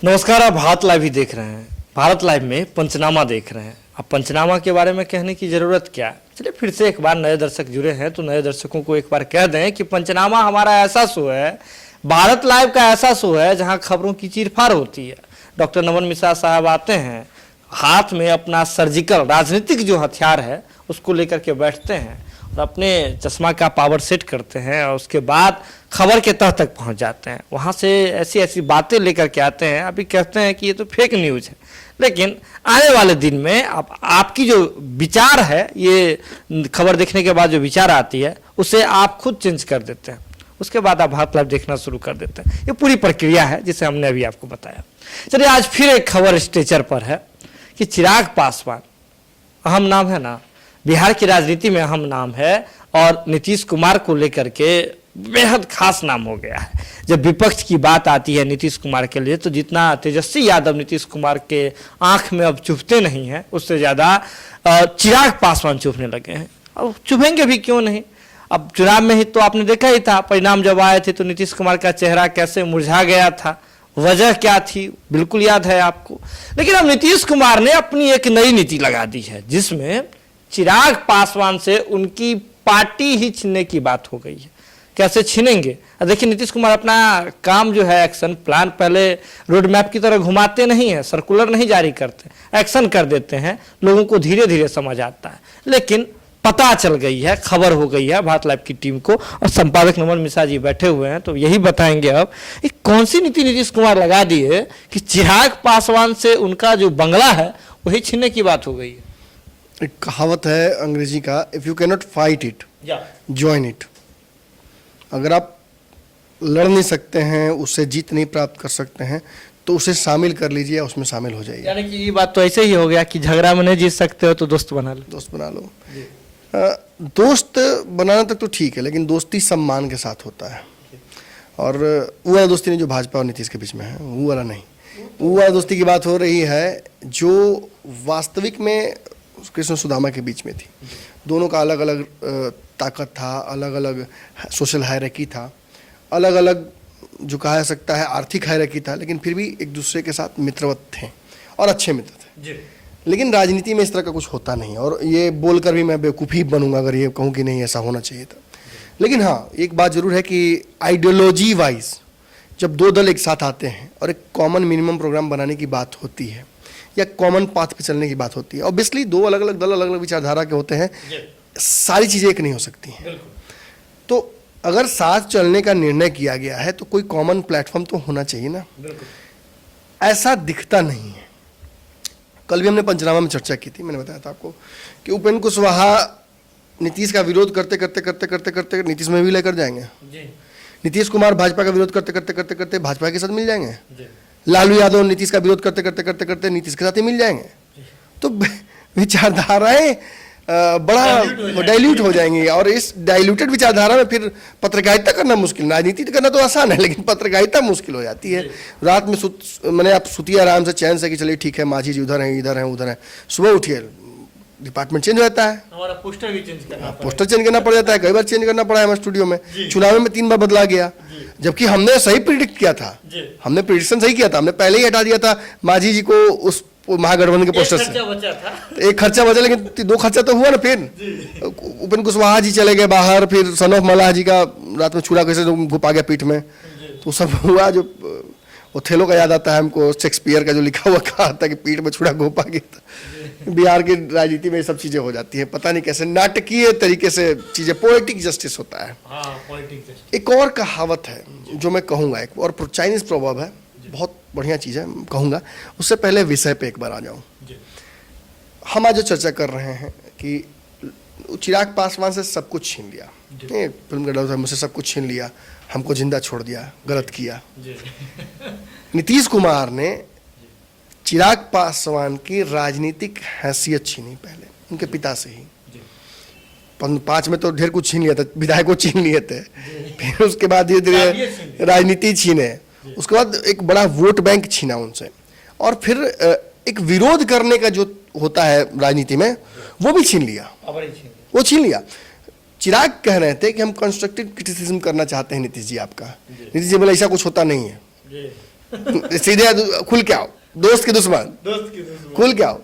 नमस्कार, आप भारत लाइव ही देख रहे हैं। भारत लाइव में पंचनामा देख रहे हैं। अब पंचनामा के बारे में कहने की ज़रूरत क्या है। चलिए फिर से एक बार नए दर्शक जुड़े हैं तो नए दर्शकों को एक बार कह दें कि पंचनामा हमारा ऐसा शो है, भारत लाइव का ऐसा शो है जहां खबरों की चीरफाड़ होती है। डॉक्टर नमन मिश्रा साहब आते हैं, हाथ में अपना सर्जिकल राजनीतिक जो हथियार है उसको लेकर के बैठते हैं और अपने चश्मा का पावर सेट करते हैं और उसके बाद खबर के तह तक पहुंच जाते हैं। वहां से ऐसी ऐसी बातें लेकर के आते हैं, अभी कहते हैं कि ये तो फेक न्यूज़ है, लेकिन आने वाले दिन में आपकी जो विचार है, ये खबर देखने के बाद जो विचार आती है उसे आप खुद चेंज कर देते हैं। उसके बाद आप भारत लाइव देखना शुरू कर देते हैं। ये पूरी प्रक्रिया है जिसे हमने अभी आपको बताया। चलिए आज फिर एक खबर स्टेचर पर है कि चिराग पासवान, अहम नाम है ना, बिहार की राजनीति में अहम नाम है और नीतीश कुमार को लेकर के बेहद खास नाम हो गया है। जब विपक्ष की बात आती है नीतीश कुमार के लिए तो जितना तेजस्वी यादव नीतीश कुमार के आंख में अब चुभते नहीं हैं, उससे ज़्यादा चिराग पासवान चुभने लगे हैं। और चुभेंगे भी क्यों नहीं। अब चुनाव में ही तो आपने देखा ही था, परिणाम जब आए थे तो नीतीश कुमार का चेहरा कैसे मुरझा गया था, वजह क्या थी बिल्कुल याद है आपको। लेकिन अब नीतीश कुमार ने अपनी एक नई नीति लगा दी है जिसमें चिराग पासवान से उनकी पार्टी ही छीनने की बात हो गई है। कैसे छीनेंगे? देखिए नीतीश कुमार अपना काम जो है, एक्शन प्लान पहले रोड मैप की तरह घुमाते नहीं है, सर्कुलर नहीं जारी करते, एक्शन कर देते हैं, लोगों को धीरे धीरे समझ आता है। लेकिन पता चल गई है, खबर हो गई है भारत लाइव की टीम को और संपादक नमन मिश्रा जी बैठे हुए हैं तो यही बताएंगे अब कि कौन सी नीति नीतीश कुमार लगा दी है कि चिराग पासवान से उनका जो बंगला है वही छीनने की बात हो गई है। एक कहावत है अंग्रेजी का, if you can not fight it join it. अगर आप लड़ नहीं सकते हैं, उससे जीत नहीं प्राप्त कर सकते हैं तो उसे शामिल कर लीजिए, उसमें शामिल हो जाइए। यानी कि ये बात तो ऐसे ही हो गया कि झगड़ा में नहीं जीत सकते हो तो दोस्त बना लो। दोस्त बना लो। दोस्त बनाना तक तो ठीक है, लेकिन दोस्ती सम्मान के साथ होता है। और वो वाला दोस्ती नहीं जो भाजपा और नीतीश के बीच में है, वो वाला नहीं। वो वाला दोस्ती की बात हो रही है जो वास्तविक में कृष्ण सुदामा के बीच में थी। दोनों का अलग अलग ताकत था, अलग अलग सोशल हायरार्की था, अलग अलग जो कहा जा सकता है आर्थिक हायरार्की था, लेकिन फिर भी एक दूसरे के साथ मित्रवत थे और अच्छे मित्र थे। लेकिन राजनीति में इस तरह का कुछ होता नहीं और ये बोलकर भी मैं बेवकूफ़ी बनूंगा अगर ये कहूँ कि नहीं ऐसा होना चाहिए था। लेकिन हाँ, एक बात ज़रूर है कि आइडियोलॉजी वाइज जब दो दल एक साथ आते हैं और एक कॉमन मिनिमम प्रोग्राम बनाने की बात होती है या कॉमन पाथ पे चलने की बात होती है, ऑब्वियसली दो अलग अलग दल अलग अलग विचारधारा के होते हैं, सारी चीज़ें एक नहीं हो सकती हैं। तो अगर साथ चलने का निर्णय किया गया है तो कोई कॉमन प्लेटफॉर्म तो होना चाहिए ना। ऐसा दिखता नहीं है। कल भी हमने पंचनामा में चर्चा की थी, मैंने बताया था आपको कि उपेंद्र कुशवाहा नीतीश का विरोध करते करते करते करते करते नीतीश में भी लेकर जाएंगे। नीतीश कुमार भाजपा का विरोध करते करते करते करते भाजपा के साथ मिल जाएंगे। लालू यादव नीतीश का विरोध करते करते करते करते नीतीश के साथ ही मिल जाएंगे। तो विचारधाराएं बड़ा डाइल्यूट हो जाएंगी और इस डाइल्यूटेड विचारधारा में फिर पत्रकारिता करना मुश्किल। राजनीति करना तो आसान है लेकिन पत्रकारिता मुश्किल हो जाती है। रात में मैंने आप सुतिए आराम से चैन से कि चलिए ठीक है, मांझी जी उधर हैं, इधर हैं, उधर हैं। सुबह उठिए, डिपार्टमेंट चेंज हो जाता है, हमारा पोस्टर भी चेंज करना पोस्टर चेंज करना पड़ जाता है। कई बार चेंज करना पड़ा है हमारे स्टूडियो में। चुनाव में 3 बार बदला गया, जबकि हमने सही प्रिडिक्ट किया था, हमने प्रिडिक्शन सही किया था, हमने पहले ही हटा दिया था मांझी जी को उस महागठबंधन के पोस्टर से। एक खर्चा बचा, लेकिन 2 खर्चा तो हुआ ना। फिर उपेंद्र कुशवाहा जी चले गए बाहर, फिर सन ऑफ मल्लाह जी का रात में छुरा कैसे घुपा गया पीठ में, तो सब हुआ। जो ओथेलो का याद आता है हमको, शेक्सपियर का जो लिखा हुआ कहा था कि पीठ में छुरा घुपा गया। बिहार की राजनीति में सब चीजें हो जाती है, पता नहीं कैसे नाटकीय तरीके से चीजें, पोएटिक जस्टिस होता है। एक और कहावत है जो मैं कहूँगा, एक और चाइनीज प्रोवर्ब है, बहुत बढ़िया चीज़ है, कहूँगा। उससे पहले विषय पे एक बार आ जाऊँ। हम आज जो चर्चा कर रहे हैं कि चिराग पासवान से सब कुछ छीन लिया, फिल्म का डायलॉग, मुझसे सब कुछ छीन लिया, हमको जिंदा छोड़ दिया, गलत किया। नीतीश कुमार ने चिराग पासवान की राजनीतिक हैसियत छीनी पहले, उनके पिता से ही। 5 में तो ढेर कुछ छीन लिया था, विधायकों छीन लिए थे, फिर उसके बाद धीरे धीरे राजनीति छीने, उसके बाद एक बड़ा वोट बैंक छीना उनसे, और फिर एक विरोध करने का जो होता है राजनीति में वो भी छीन लिया, वो छीन लिया। चिराग कह रहे थे कि हम कंस्ट्रक्टिव क्रिटिसिज्म करना चाहते हैं नीतीश जी आपका। नीतीश जी बोले ऐसा कुछ होता नहीं है, सीधे खुल के आओ, दोस्त के दुश्मन, खुल के आओ।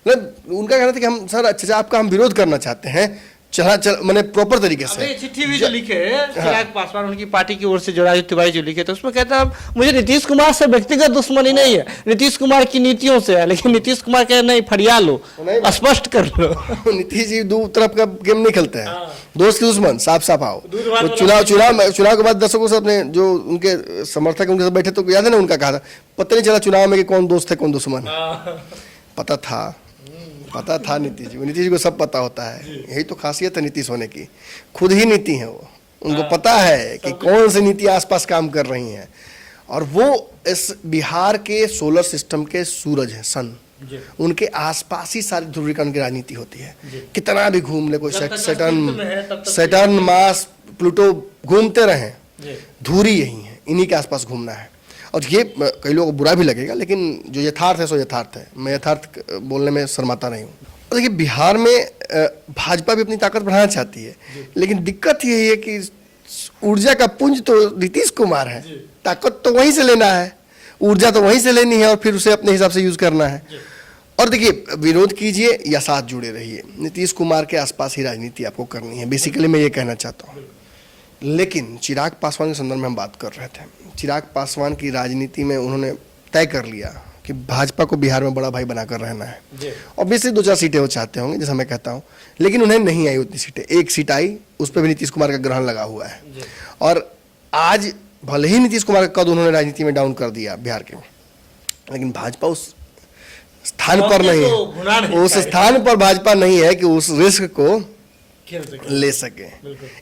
मतलब उनका कहना था कि हम सर अच्छा आपका हम विरोध करना चाहते हैं, चल मैंने प्रॉपर तरीके से। अबे चिट्ठी भी जो लिखे चिराग पासवान उनकी पार्टी की ओर से जो राजू तिवारी जो लिखे, तो उसमें कहता है मुझे नीतीश कुमार से व्यक्तिगत दुश्मनी नहीं है, नीतीश कुमार की नीतियों से है, लेकिन नीतीश कुमार कह नहीं फरिया लो, स्पष्ट कर लो। नीतीश जी दो तरफ का गेम नहीं खेलते हैं, दोस्त के दुश्मन साफ साफ आओ। तो चुनाव के बाद दर्शकों से अपने जो उनके समर्थक उनके साथ बैठे तो याद है ना उनका कहा था, पता नहीं चला चुनाव में कि कौन दोस्त है कौन दुश्मन है। पता था नीतीश जी को सब पता होता है। यही तो खासियत है नीतीश होने की, खुद ही नीति है वो, उनको पता है कि कौन सी नीति आसपास काम कर रही है। और वो इस बिहार के सोलर सिस्टम के सूरज है, सन, उनके आसपास ही सारी ध्रुवीकरण की राजनीति होती है। कितना भी घूम ले, कोई सैटर्न मार्स प्लूटो घूमते रहे, धुरी यही है, इन्हीं के आसपास घूमना है। और ये कई लोगों को बुरा भी लगेगा, लेकिन जो यथार्थ है सो यथार्थ है, मैं यथार्थ बोलने में शर्माता नहीं हूँ। और देखिए बिहार में भाजपा भी अपनी ताकत बढ़ाना चाहती है, लेकिन दिक्कत यही है कि ऊर्जा का पुंज तो नीतीश कुमार है, ताकत तो वहीं से लेना है, ऊर्जा तो वहीं से लेनी है और फिर उसे अपने हिसाब से यूज करना है। और देखिए विरोध कीजिए या साथ जुड़े रहिए, नीतीश कुमार के आसपास ही राजनीति आपको करनी है, बेसिकली मैं ये कहना चाहता हूँ। लेकिन चिराग पासवान के संदर्भ में हम बात कर रहे थे, चिराग पासवान की राजनीति में उन्होंने तय कर लिया कि भाजपा को बिहार में बड़ा भाई बनाकर रहना है। ऑब्वियसली 2-4 सीटें वो चाहते होंगे, जैसा मैं कहता हूँ, लेकिन उन्हें नहीं आई उतनी सीटें। एक सीट आई, उस पर भी नीतीश कुमार का ग्रहण लगा हुआ है। और आज भले ही नीतीश कुमार का कद उन्होंने राजनीति में डाउन कर दिया बिहार के, लेकिन भाजपा उस स्थान पर नहीं है, उस स्थान पर भाजपा नहीं है कि उस रिस्क को ले सके।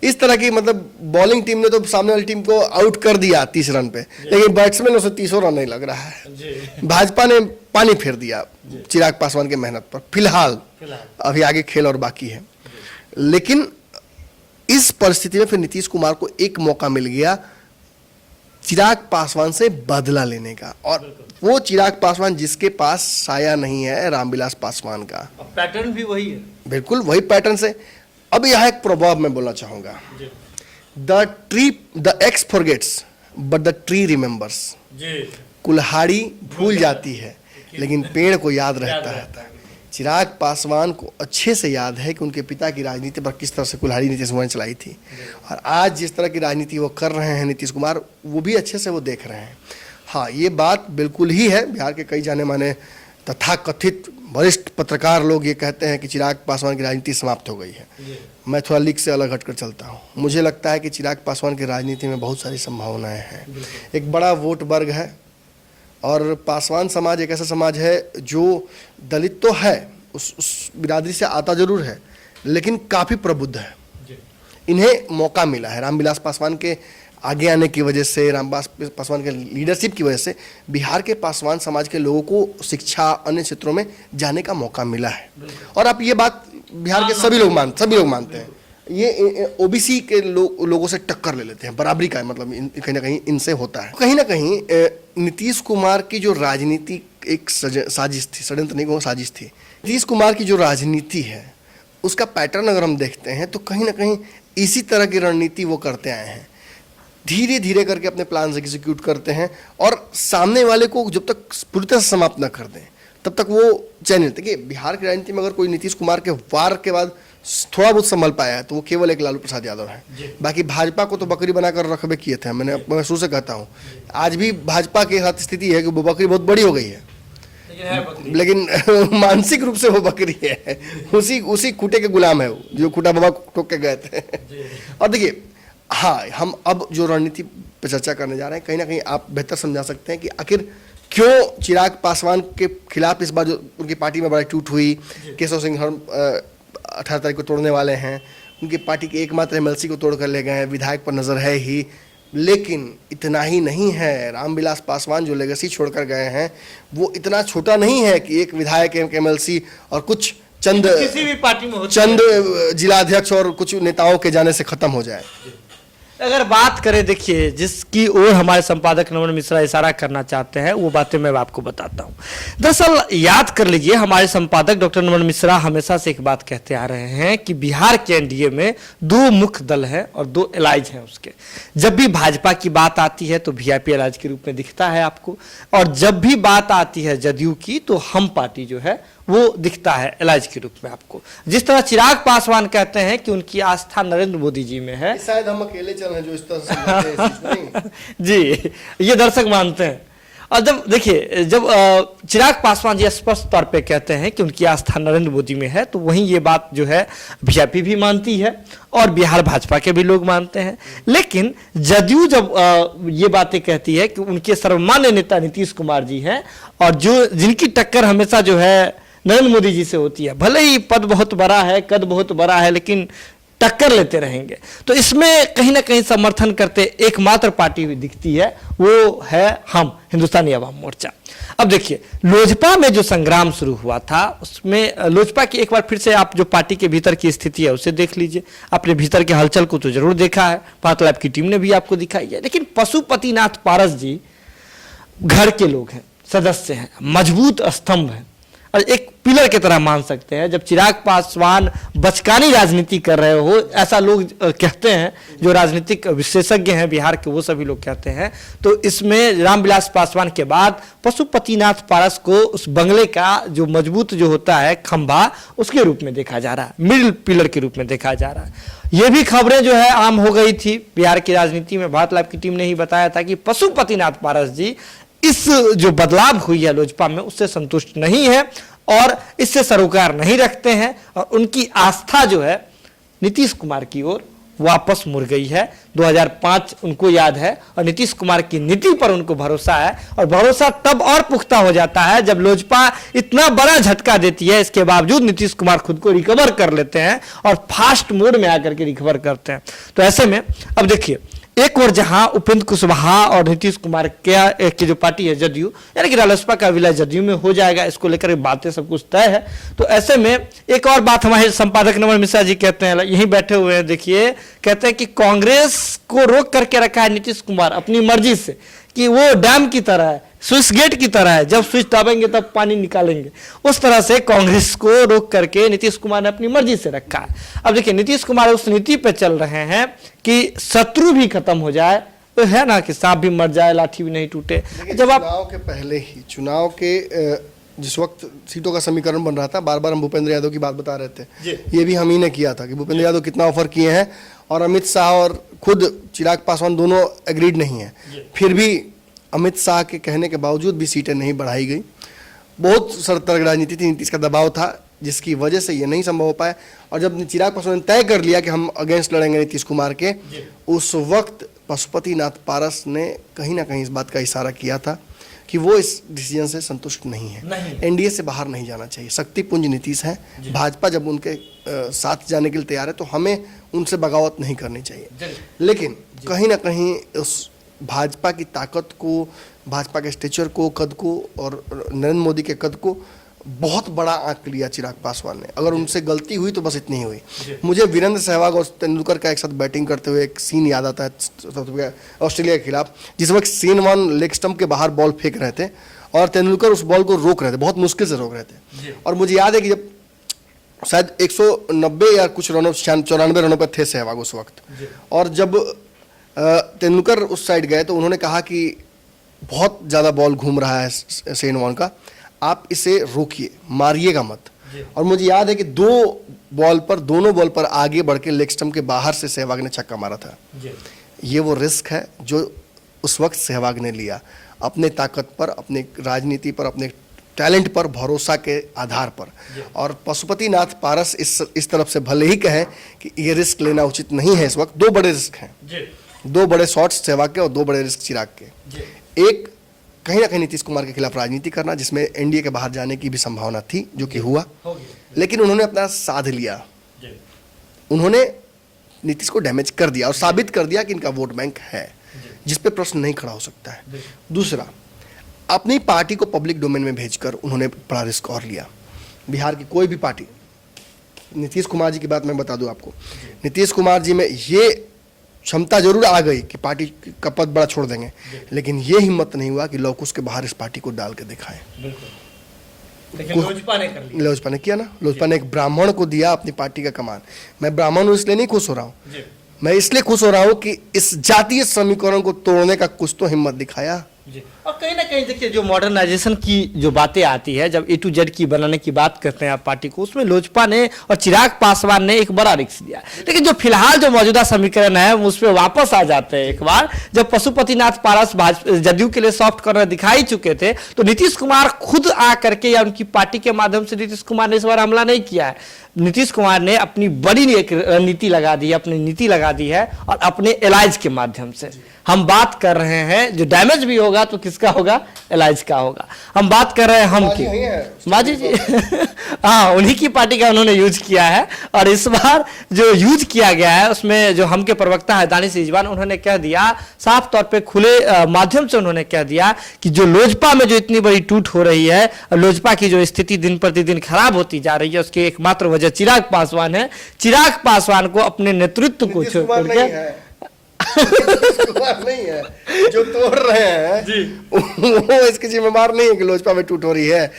इस तरह की मतलब बॉलिंग टीम ने तो सामने वाली टीम को आउट कर दिया 30 रन पे, लेकिन बैट्समैन उसे 30 रन नहीं लग रहा है। भाजपा ने पानी फेर दिया चिराग पासवान की मेहनत पर। फिलहाल अभी आगे खेल और बाकी है, लेकिन इस परिस्थिति में फिर नीतीश कुमार को एक मौका मिल गया चिराग पासवान से बदला लेने का, और वो चिराग पासवान जिसके पास साया नहीं है रामविलास पासवान का। पैटर्न भी वही है, बिल्कुल वही पैटर्न से। अब यह एक प्रभाव मैं बोलना चाहूंगा, the x forgets but the tree remembers. कुल्हाड़ी भूल जाती है लेकिन पेड़ को याद रहता है। चिराग पासवान को अच्छे से याद है कि उनके पिता की राजनीति पर किस तरह से कुल्हाड़ी नीतीश कुमार ने चलाई थी, और आज जिस तरह की राजनीति वो कर रहे हैं नीतीश कुमार, वो भी अच्छे से वो देख रहे हैं। हाँ, ये बात बिल्कुल ही है, बिहार के कई जाने माने तथाकथित वरिष्ठ पत्रकार लोग ये कहते हैं कि चिराग पासवान की राजनीति समाप्त हो गई है। मैं थोड़ा लीग से अलग हटकर चलता हूँ, मुझे लगता है कि चिराग पासवान की राजनीति में बहुत सारी संभावनाएं हैं। एक बड़ा वोट वर्ग है, और पासवान समाज एक ऐसा समाज है जो दलित तो है, उस बिरादरी से आता जरूर है, लेकिन काफ़ी प्रबुद्ध है। इन्हें मौका मिला है रामविलास पासवान के आगे आने की वजह से, रामविलास पासवान के लीडरशिप की वजह से बिहार के पासवान समाज के लोगों को शिक्षा अन्य क्षेत्रों में जाने का मौका मिला है। और आप ये बात बिहार के सभी लोग मानते हैं, ये ओबीसी के लोगों से टक्कर ले लेते हैं, बराबरी का मतलब कहीं ना कहीं इनसे होता है। कहीं ना कहीं नीतीश कुमार की जो राजनीति एक साजिश थी, षड्यंत्र नहीं कहूँ, साजिश थी। नीतीश कुमार की जो राजनीति है उसका पैटर्न अगर हम देखते हैं तो कहीं ना कहीं इसी तरह की रणनीति वो करते आए हैं। धीरे धीरे करके अपने प्लान एग्जीक्यूट करते हैं, और सामने वाले को जब तक पूरी तरह से समाप्त न कर दें तब तक वो चैन नहीं। देखिए बिहार की राजनीति में अगर कोई नीतीश कुमार के वार के बाद थोड़ा बहुत संभल पाया है तो वो केवल एक लालू प्रसाद यादव है। बाकी भाजपा को तो बकरी बनाकर रखबे किए थे। मैं शुरू से कहता हूँ, आज भी भाजपा के साथ स्थिति है कि वो बकरी बहुत बड़ी हो गई है, लेकिन मानसिक रूप से वो बकरी है, उसी खूटे के गुलाम है वो, जो खूटा बाबा ठोक के गए थे। और देखिए हाँ, हम अब जो रणनीति पर चर्चा करने जा रहे हैं, कहीं ना कहीं आप बेहतर समझा सकते हैं कि आखिर क्यों चिराग पासवान के खिलाफ इस बार जो उनकी पार्टी में बड़ा टूट हुई। केशव सिंह 18 तारीख को तोड़ने वाले हैं, उनकी पार्टी के एकमात्र एमएलसी को तोड़ कर ले गए हैं, विधायक पर नजर है ही। लेकिन इतना ही नहीं है, रामविलास पासवान जो लेगेसी छोड़कर गए हैं वो इतना छोटा नहीं है कि एक विधायक, एक एमएलसी और कुछ किसी भी पार्टी में चंद जिलाध्यक्ष और कुछ नेताओं के जाने से खत्म हो जाए। अगर बात करें, देखिए जिसकी ओर हमारे संपादक नमन मिश्रा इशारा करना चाहते हैं वो बातें मैं आपको बताता हूं। दरअसल याद कर लीजिए, हमारे संपादक डॉक्टर नमन मिश्रा हमेशा से एक बात कहते आ रहे हैं कि बिहार के एनडीए में 2 मुख्य दल है और 2 एलाइज हैं उसके। जब भी भाजपा की बात आती है तो वीआईपी एलाइज के रूप में दिखता है आपको, और जब भी बात आती है जदयू की तो हम पार्टी जो है वो दिखता है एलाइज के रूप में आपको। जिस तरह चिराग पासवान कहते हैं कि उनकी आस्था नरेंद्र मोदी जी में है, शायद हम अकेले चल रहे हैं जो इस तरह से समझते हैं, इस चीज़ को नहीं। जी, ये दर्शक मानते हैं। और जब देखिए, जब चिराग पासवान जी स्पष्ट तौर पे कहते हैं कि उनकी आस्था नरेंद्र मोदी में है, तो वहीं ये बात जो है बीजेपी भी मानती है और बिहार भाजपा के भी लोग मानते हैं। लेकिन जदयू जब ये बातें कहती है कि उनके सर्वमान्य नेता नीतीश कुमार जी हैं, और जो जिनकी टक्कर हमेशा जो है नरेंद्र मोदी जी से होती है, भले ही पद बहुत बड़ा है, कद बहुत बड़ा है, लेकिन टक्कर लेते रहेंगे, तो इसमें कहीं ना कहीं समर्थन करते एकमात्र पार्टी भी दिखती है, वो है हम, हिंदुस्तानी अवाम मोर्चा। अब देखिए, लोजपा में जो संग्राम शुरू हुआ था, उसमें लोजपा की एक बार फिर से आप जो पार्टी के भीतर की स्थिति है उसे देख लीजिए। आपने भीतर के हलचल को तो जरूर देखा है, भारत लाइव की टीम ने भी आपको दिखाई है। लेकिन पशुपतिनाथ पारस जी घर के लोग हैं, सदस्य हैं, मजबूत स्तंभ हैं और एक पिलर की तरह मान सकते हैं। जब चिराग पासवान बचकानी राजनीति कर रहे हो, ऐसा लोग कहते हैं, जो राजनीतिक विशेषज्ञ हैं बिहार के, वो सभी लोग कहते हैं, तो इसमें रामविलास पासवान के बाद पशुपतिनाथ पारस को उस बंगले का जो मजबूत जो होता है खंभा, उसके रूप में देखा जा रहा है, मिडिल पिलर के रूप में देखा जा रहा है। ये भी खबरें जो है आम हो गई थी बिहार की राजनीति में। भारत लाइव की टीम ने ही बताया था कि पशुपतिनाथ पारस जी इस जो बदलाव हुई है लोजपा में उससे संतुष्ट नहीं है और इससे सरोकार नहीं रखते हैं, और उनकी आस्था जो है नीतीश कुमार की ओर वापस मुड़ गई है। 2005 उनको याद है, और नीतीश कुमार की नीति पर उनको भरोसा है, और भरोसा तब और पुख्ता हो जाता है जब लोजपा इतना बड़ा झटका देती है, इसके बावजूद नीतीश कुमार खुद को रिकवर कर लेते हैं और फास्ट मोड में आकर के रिकवर करते हैं। तो ऐसे में अब देखिए, एक और जहां उपेंद्र कुशवाहा और नीतीश कुमार की जो पार्टी है जदयू, यानी कि रालोसपा का विलय जदयू में हो जाएगा, इसको लेकर बातें सब कुछ तय है। तो ऐसे में एक और बात हमारे संपादक नमन मिश्रा जी कहते हैं, यहीं बैठे हुए हैं, देखिए, कहते हैं कि कांग्रेस को रोक करके रखा है नीतीश कुमार अपनी मर्जी से, कि वो डैम की तरह है, स्विच गेट की तरह है, जब स्विच दबाएंगे तब पानी निकालेंगे। उस तरह से कांग्रेस को रोक करके नीतीश कुमार ने अपनी मर्जी से रखा है। अब देखिए, नीतीश कुमार उस नीति पे चल रहे हैं कि शत्रु भी खत्म हो जाए, तो है ना कि सांप भी मर जाए लाठी भी नहीं टूटे। जब आप चुनाव के पहले ही, चुनाव के जिस वक्त सीटों का समीकरण बन रहा था, बार बार हम भूपेंद्र यादव की बात बता रहे थे, ये भी हम ही ने किया था कि भूपेंद्र यादव कितना ऑफर किए हैं, और अमित शाह और खुद चिराग पासवान दोनों एग्रीड नहीं है। फिर भी अमित शाह के कहने के बावजूद भी सीटें नहीं बढ़ाई गई। बहुत सरतर्क राजनीति थी, नीतीश का दबाव था, जिसकी वजह से ये नहीं संभव हो पाया। और जब चिराग पासवान ने तय कर लिया कि हम अगेंस्ट लड़ेंगे नीतीश कुमार के, उस वक्त पशुपतिनाथ पारस ने कहीं ना कहीं इस बात का इशारा किया था कि वो इस डिसीजन से संतुष्ट नहीं है, एनडीए से बाहर नहीं जाना चाहिए। शक्तिपुंज नीतीश है, भाजपा जब उनके साथ जाने के लिए तैयार है तो हमें उनसे बगावत नहीं करनी चाहिए। लेकिन कहीं ना कहीं उस भाजपा की ताकत को, भाजपा के स्टेचर को, कद को और नरेंद्र मोदी के कद को बहुत बड़ा आंक लिया चिराग पासवान ने। अगर उनसे गलती हुई तो बस इतनी ही हुई। मुझे वीरेंद्र सहवाग और तेंदुलकर का एक साथ बैटिंग करते हुए एक सीन याद आता है ऑस्ट्रेलिया के खिलाफ, जिस वक्त सीन वन लेग स्टंप के बाहर बॉल फेंक रहे थे और तेंदुलकर उस बॉल को रोक रहे थे, बहुत मुश्किल से रोक रहे थे। और मुझे याद है कि जब शायद 190 या कुछ रनों, 94 रनों पर थे सहवाग उस वक्त, और जब तेंदुलकर उस साइड गए तो उन्होंने कहा कि बहुत ज़्यादा बॉल घूम रहा है सेन वॉन का, आप इसे रोकिए, मारिएगा मत। और मुझे याद है कि दोनों बॉल पर आगे बढ़ के लेग स्टंप के बाहर से सहवाग ने छक्का मारा था। ये वो रिस्क है जो उस वक्त सहवाग ने लिया, अपने ताकत पर, अपने राजनीति पर, अपने टैलेंट पर, भरोसा के आधार पर। और पशुपतिनाथ पारस इस तरफ से भले ही कहें कि ये रिस्क लेना उचित नहीं है, इस वक्त दो बड़े रिस्क हैं, दो बड़े शॉट्स सहवाग के और दो बड़े रिस्क चिराग के। एक, कहीं ना कहीं नीतीश कुमार के खिलाफ राजनीति करना, जिसमें एनडीए के बाहर जाने की भी संभावना थी, जो कि हुआ, लेकिन उन्होंने अपना साध लिया, उन्होंने नीतीश को डैमेज कर दिया और साबित कर दिया कि इनका वोट बैंक है, जिस पे प्रश्न नहीं खड़ा हो सकता है। दूसरा, अपनी पार्टी को पब्लिक डोमेन में भेजकर उन्होंने बड़ा रिस्क और लिया। बिहार की कोई भी पार्टी, नीतीश कुमार जी की बात मैं बता दूं आपको, नीतीश कुमार जी में ये क्षमता जरूर आ गई कि पार्टी का पद बड़ा छोड़ देंगे, लेकिन ये हिम्मत नहीं हुआ कि लौकुश के बाहर इस पार्टी को डाल के दिखाएं। लेकिन लोजपा ने कर लिया। लोजपा ने किया ना, लोजपा ने एक ब्राह्मण को दिया अपनी पार्टी का कमान। मैं ब्राह्मण हूं इसलिए नहीं खुश हो रहा हूं, मैं इसलिए खुश हो रहा हूं कि इस जातीय समीकरण को तोड़ने का कुछ तो हिम्मत दिखाया। और कहीं ना कहीं देखिए जो मॉडर्नाइजेशन की जो बातें आती है, जब A to Z की बनाने की बात करते हैं आप पार्टी को, उसमें लोजपा ने और चिराग पासवान ने एक बड़ा रिस्क दिया। लेकिन जो फिलहाल जो मौजूदा समीकरण है उस पर वापस आ जाते हैं एक बार। जब पशुपतिनाथ पारस जदयू के लिए सॉफ्ट कॉर्नर दिखाई चुके थे, तो नीतीश कुमार खुद आ करके या उनकी पार्टी के माध्यम से नीतीश कुमार ने इस बार हमला नहीं किया है। नीतीश कुमार ने अपनी बड़ी एक रणनीति लगा दी है, अपनी नीति लगा दी है, और अपने एलाइज के माध्यम से हम बात कर रहे हैं। जो डैमेज भी होगा तो किसका होगा? एलाइज का होगा। हम बात कर रहे हैं हम की, माजी जी हाँ, उन्हीं की पार्टी का उन्होंने यूज किया है। और इस बार जो यूज किया गया है उसमें जो हम के प्रवक्ता है दानिश रिजवान, उन्होंने कह दिया साफ तौर पे खुले माध्यम से उन्होंने कह दिया कि जो लोजपा में जो इतनी बड़ी टूट हो रही है, लोजपा की जो स्थिति दिन प्रतिदिन खराब होती जा रही है, उसकी एकमात्र वजह चिराग पासवान है। चिराग पासवान को अपने नेतृत्व को छोड़ करके नहीं है जो तोड़ रहे हैं जी, वो इसके जिम्मेवार नहीं है कि लोजपा में टूट हो रही है।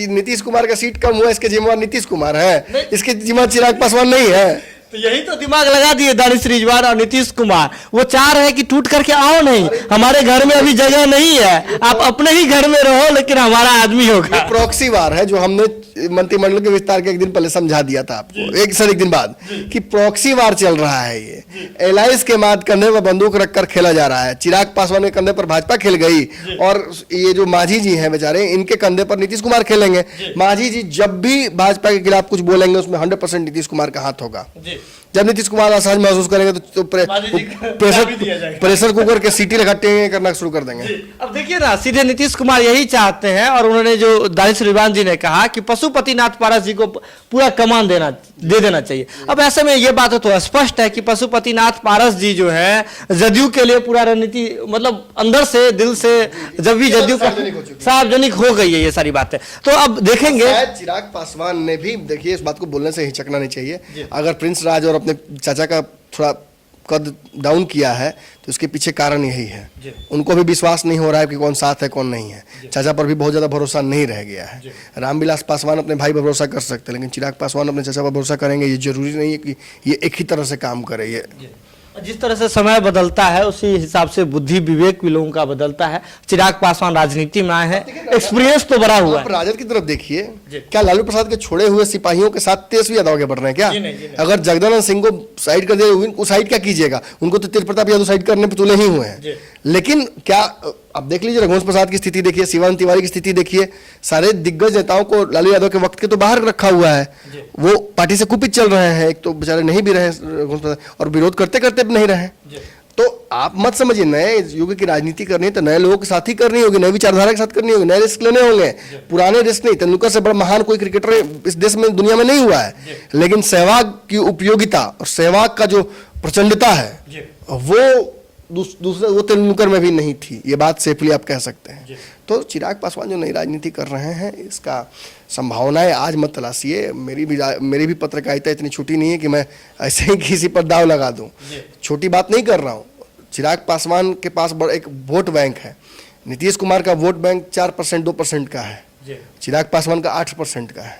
नीतीश कुमार का सीट कम हुआ, इसके जिम्मेवार नीतीश कुमार है, इसके जिम्मेवार चिराग पासवान नहीं है। तो यही तो दिमाग लगा दिए दानिश रिजवान और नीतीश कुमार। वो चाह रहे हैं कि टूट करके आओ नहीं, हमारे घर में अभी जगह नहीं है, आप अपने ही घर में रहो, लेकिन हमारा आदमी होगा। प्रॉक्सी वार है जो हमने मंत्रिमंडल के विस्तार के एक दिन पहले समझा दिया था आपको, एक दिन बाद, कि प्रॉक्सी वार चल रहा है। ये एलाइंस के बाद कंधे पर बंदूक रखकर खेला जा रहा है। चिराग पासवान के कंधे पर भाजपा खेल गई, और ये जो माझी जी हैं बेचारे, इनके कंधे पर नीतीश कुमार खेलेंगे। माझी जी जब भी भाजपा के खिलाफ कुछ बोलेंगे उसमें 100% नीतीश कुमार का हाथ होगा। जब नीतीश कुमार असहज महसूस करेंगे तो प्रेशर कुकर के सीटी लगाते करना शुरू कर देंगे। अब देखिए ना, सीधे नीतीश कुमार यही चाहते हैं, और उन्होंने जो दानिश रिजवान जी ने कहा कि पशुपतिनाथ पारस जी को पूरा कमान दे देना चाहिए। अब ऐसे में ये बात तो स्पष्ट है कि पशुपतिनाथ पारस जी जो है जदयू के लिए पूरा रणनीति, मतलब अंदर से दिल से जब भी जदयू का सार्वजनिक हो गई है ये सारी बातें। तो अब देखेंगे चिराग पासवान ने भी, देखिए इस बात को बोलने से हिचकना नहीं चाहिए। अगर प्रिंस राज और अपने चाचा का थोड़ा कद डाउन किया है तो इसके पीछे कारण यही है। उनको भी विश्वास नहीं हो रहा है कि कौन साथ है कौन नहीं है। चाचा पर भी बहुत ज्यादा भरोसा नहीं रह गया है। रामविलास पासवान अपने भाई पर भरोसा कर सकते हैं, लेकिन चिराग पासवान अपने चाचा पर भरोसा करेंगे ये जरूरी नहीं है कि ये एक ही तरह से काम करे। ये जिस तरह से समय बदलता है उसी हिसाब से बुद्धि विवेक भी लोगों का बदलता है। चिराग पासवान राजनीति में आए हैं, एक्सपीरियंस तो बड़ा हुआ है। राजद की तरफ देखिए, क्या लालू प्रसाद के छोड़े हुए सिपाहियों के साथ तेजस्वी यादव आगे बढ़ रहे हैं क्या? अगर जगदानंद सिंह को साइड कर दिया, वो साइड क्या कीजिएगा? उनको तो तेज प्रताप यादव साइड करने पर तुले ही हुए हैं। लेकिन क्या अब देख लीजिए, रघुवंश प्रसाद की स्थिति देखिए, शिवानंद तिवारी की स्थिति देखिए, सारे दिग्गज नेताओं को लालू यादव के वक्त के तो बाहर रखा हुआ है। वो पार्टी से कुपित चल रहे हैं, एक तो बेचारे नहीं भी रहे रघुवंश प्रसाद, और विरोध करते करते भी नहीं रहे। तो आप मत समझिए, नए युग की राजनीति करनी है तो नए लोगों के साथ ही करनी होगी, नई विचारधारा के साथ करनी होगी, नए रिस्क लेने होंगे। पुराने रिस्क नहीं, तेंदुलकर से बड़ा महान कोई क्रिकेटर इस देश में दुनिया में नहीं हुआ है, लेकिन सहवाग की उपयोगिता और सहवाग का जो प्रचंडता है वो दूसरे वो तेंदुलकर में भी नहीं थी। ये बात सेफली आप कह सकते हैं। तो चिराग पासवान जो नई राजनीति कर रहे हैं, इसका संभावनाएं आज मत तलाशिए। मेरी भी पत्रकारिता इतनी छोटी नहीं है कि मैं ऐसे ही किसी पर दाव लगा दूं। छोटी बात नहीं कर रहा हूं। चिराग पासवान के पास बड़ा एक वोट बैंक है। नीतीश कुमार का वोट बैंक 4% 2% का है, चिराग पासवान का 8% का है।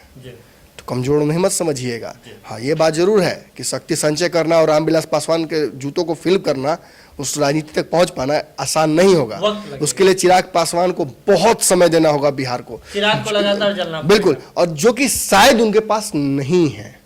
तो कमजोर नहीं मत समझिएगा। हाँ, ये बात जरूर है कि शक्ति संचय करना और रामविलास पासवान के जूतों को फिल करना, उस राजनीति तक पहुंच पाना आसान नहीं होगा। उसके लिए चिराग पासवान को बहुत समय देना होगा, बिहार को, चिराग को लगातार चलना बिल्कुल, और जो कि शायद उनके पास नहीं है।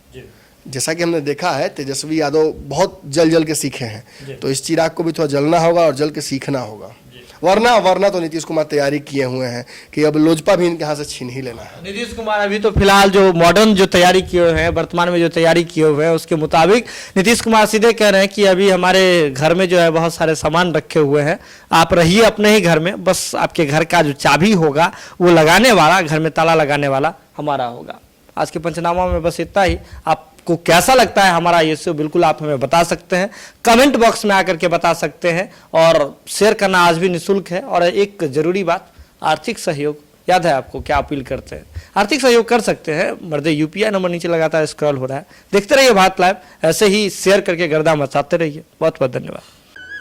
जैसा कि हमने देखा है, तेजस्वी यादव बहुत जल के सीखे हैं, तो इस चिराग को भी थोड़ा जलना होगा और जल के सीखना होगा। वरना तो नीतीश कुमार तैयारी किए हुए हैं कि अब लोजपा भी इनके हाथ से छीन ही लेना है। नीतीश कुमार अभी तो फिलहाल जो मॉडर्न जो तैयारी किए हुए हैं, वर्तमान में जो तैयारी किए हुए हैं, उसके मुताबिक नीतीश कुमार सीधे कह रहे हैं कि अभी हमारे घर में जो है बहुत सारे सामान रखे हुए हैं, आप रहिए अपने ही घर में, बस आपके घर का जो चाबी होगा वो लगाने वाला, घर में ताला लगाने वाला हमारा होगा। आज के पंचनामा में बस इतना ही। आपको कैसा लगता है हमारा ये शो, बिल्कुल आप हमें बता सकते हैं, कमेंट बॉक्स में आकर के बता सकते हैं, और शेयर करना आज भी निःशुल्क है। और एक जरूरी बात, आर्थिक सहयोग याद है आपको क्या अपील करते हैं? आर्थिक सहयोग कर सकते हैं, मर्दे यूपीआई नंबर नीचे लगातार स्क्रॉल हो रहा है। देखते रहिए भारत लाइव, ऐसे ही शेयर करके गर्दा मचाते रहिए। बहुत बहुत धन्यवाद।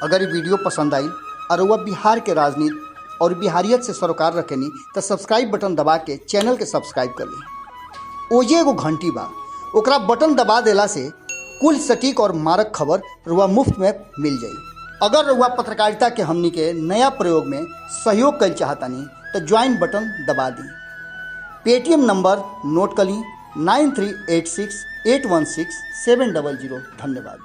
अगर ये वीडियो पसंद आई और वह बिहार के राजनीति और बिहारियत से सरोकार रखेनी तो सब्सक्राइब बटन दबा के चैनल के सब्सक्राइब कर ली। ओजे एगो घंटी बा, ओकरा बटन दबा देला से कुल सटीक और मारक खबर रुआ मुफ्त में मिल जाई। अगर रुआ पत्रकारिता के हमनी के नया प्रयोग में सहयोग कर चाहतानी तो ज्वाइन बटन दबा दी। पेटीएम नंबर नोट कर ली 9386816700। धन्यवाद।